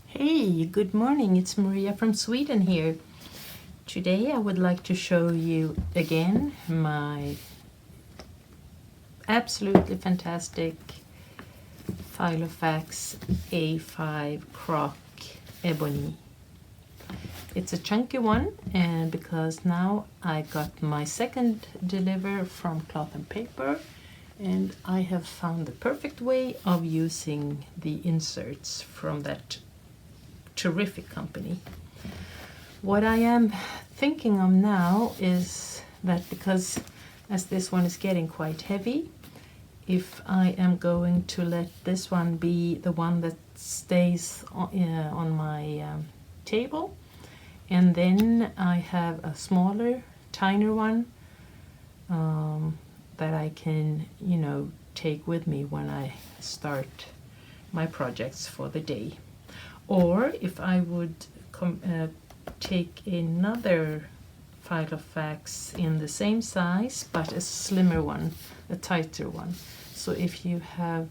Hey, good morning. It's Maria from Sweden here. Today I would like to show you again my absolutely fantastic FILOFAX A5 Croc Ebony. It's a chunky one, and because now I got my second deliver from Cloth and Paper, and I have found the perfect way of using the inserts from that terrific company. What I am thinking of now is that because as this one is getting quite heavy, if I am going to let this one be the one that stays on my table, and then I have a smaller, tinier one that I can, take with me when I start my projects for the day. Or if I would take another FILOFAX in the same size but a slimmer one, a tighter one. So if you have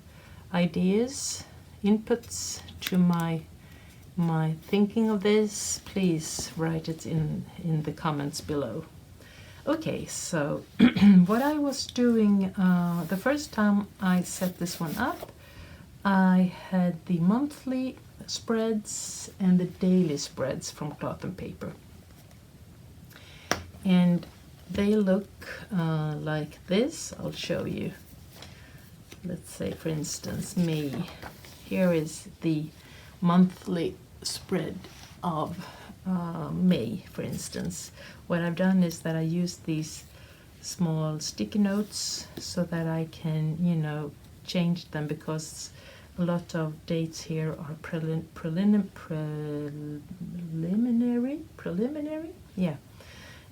ideas, inputs to my thinking of this, please write it in the comments below. Okay, so what I was doing the first time I set this one up, I had the monthly spreads and the daily spreads from Cloth and Paper, and they look like this. I'll show you. Let's say, for instance, May. Here is the monthly spread of May, for instance. What I've done is that I use these small sticky notes so that I can, change them, because a lot of dates here are preliminary, yeah,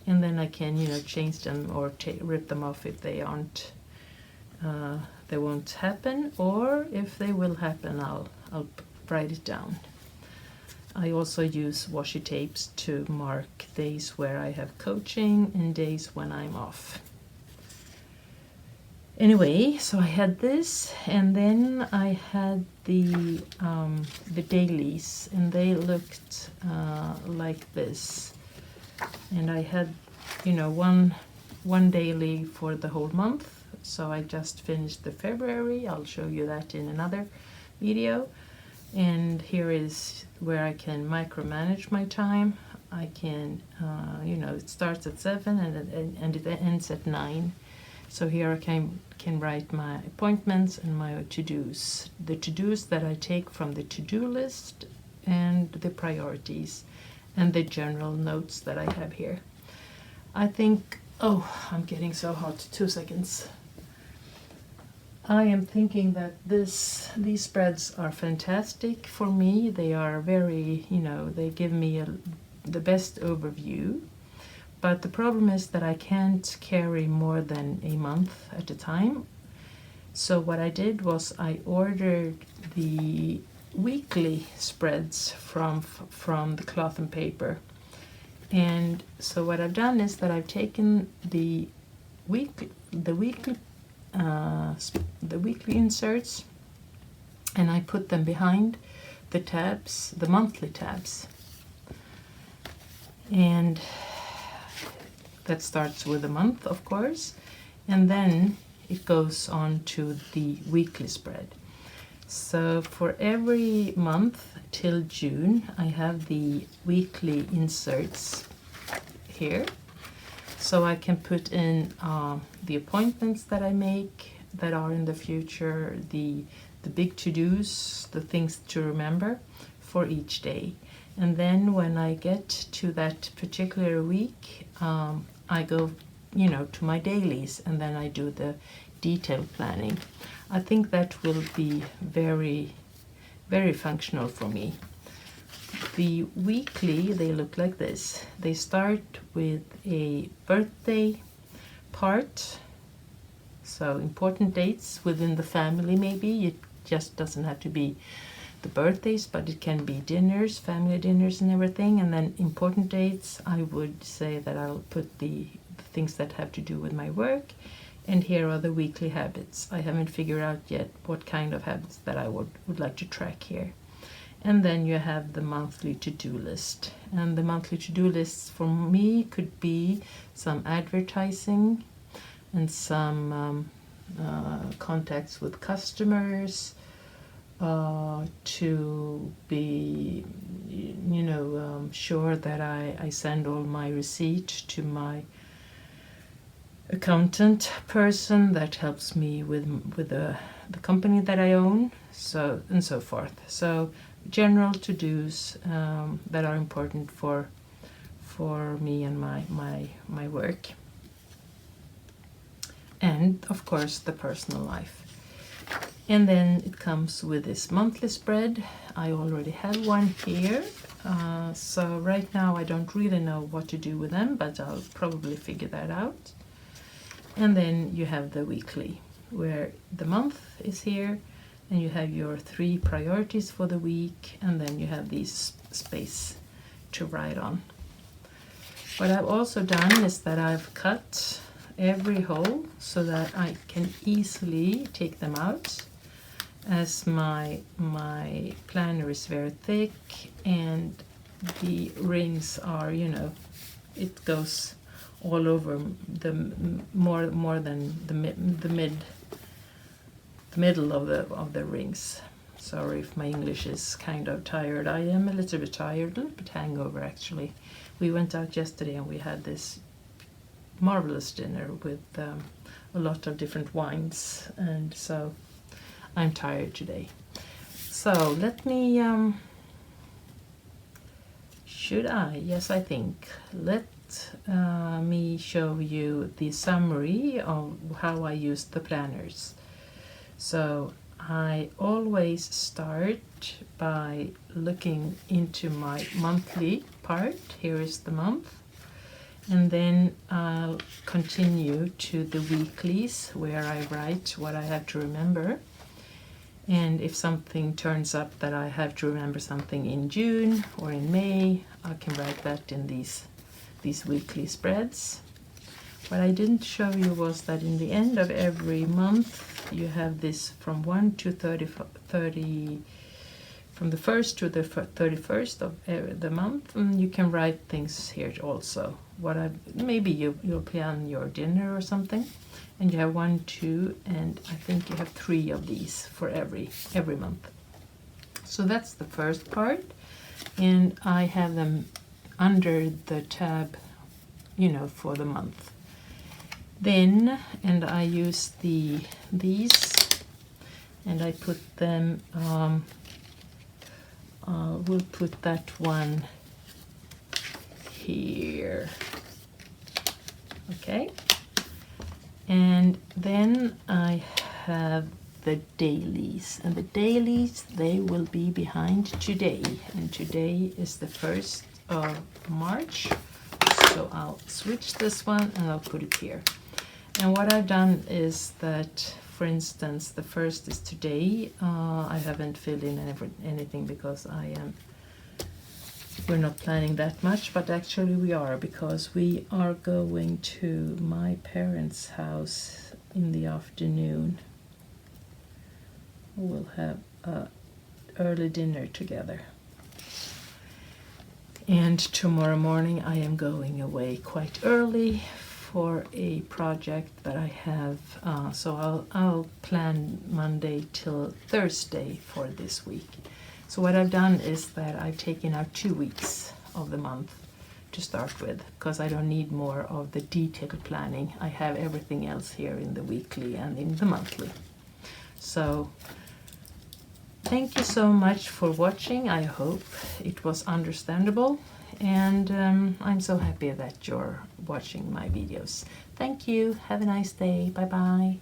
and then I can change them or rip them off if they aren't they won't happen, or if they will happen I'll write it down. I also use washi tapes to mark days where I have coaching and days when I'm off. Anyway, so I had this, and then I had the dailies, and they looked like this. And I had, one daily for the whole month. So I just finished the February. I'll show you that in another video. And here is where I can micromanage my time. I can, it starts at 7 and it ends at 9. So here I can write my appointments and my to-dos. The to-dos that I take from the to-do list, and the priorities, and the general notes that I have here. I think, I'm getting so hot, 2 seconds. I am thinking that these spreads are fantastic for me. They are very, they give me the best overview. But the problem is that I can't carry more than a month at a time. So what I did was I ordered the weekly spreads from the Cloth and Paper. And so what I've done is that I've taken the weekly inserts, and I put them behind the tabs, the monthly tabs. And that starts with a month, of course, and then it goes on to the weekly spread. So for every month till June, I have the weekly inserts here. So I can put in the appointments that I make that are in the future, the big to-dos, the things to remember for each day. And then when I get to that particular week, I go, to my dailies, and then I do the detailed planning. I think that will be very, very functional for me. The weekly, they look like this. They start with a birthday part, so important dates within the family maybe. It just doesn't have to be the birthdays, but it can be dinners, family dinners and everything. And then important dates, I would say that I'll put the things that have to do with my work. And here are the weekly habits. I haven't figured out yet what kind of habits that I would like to track here. And then you have the monthly to-do list. And the monthly to-do lists for me could be some advertising and some contacts with customers, to be, sure that I send all my receipt to my accountant person that helps me with the company that I own, so and so forth. So general to-dos that are important for me and my work, and of course the personal life. And then it comes with this monthly spread. I already have one here, so right now I don't really know what to do with them, but I'll probably figure that out. And then you have the weekly, where the month is here, and you have your 3 priorities for the week, and then you have these space to write on. What I've also done is that I've cut every hole so that I can easily take them out, as my planner is very thick and the rings are, it goes all over the more than the middle of the rings. Sorry if my English is kind of tired. I am a little bit tired, a little bit hangover actually. We went out yesterday and we had this marvelous dinner with a lot of different wines, and so I'm tired today. So let me, should I? Yes, I think. Let me show you the summary of how I use the planners. So I always start by looking into my monthly part. Here is the month. And then I'll continue to the weeklies, where I write what I have to remember. And if something turns up that I have to remember something in June or in May, I can write that in these weekly spreads. What I didn't show you was that in the end of every month you have this from 1 to 30, from the 1st to the 31st of the month, and you can write things here also. Maybe you'll plan your dinner or something, and you have 1, 2, and I think you have 3 of these for every month. So that's the first part, and I have them under the tab, for the month. Then, and I use these, and I put them. We'll put that one here. Okay. And then I have the dailies, and the dailies, they will be behind today, and today is the 1st of March, so I'll switch this one and I'll put it here. And what I've done is that, for instance, the 1st is today. I haven't filled in anything because we're not planning that much, but actually we are, because we are going to my parents' house in the afternoon. We'll have an early dinner together. And tomorrow morning I am going away quite early for a project that I have, so I'll plan Monday till Thursday for this week. So what I've done is that I've taken out 2 weeks of the month to start with, because I don't need more of the detailed planning. I have everything else here in the weekly and in the monthly. So thank you so much for watching. I hope it was understandable, and I'm so happy that you're watching my videos. Thank you. Have a nice day. Bye bye.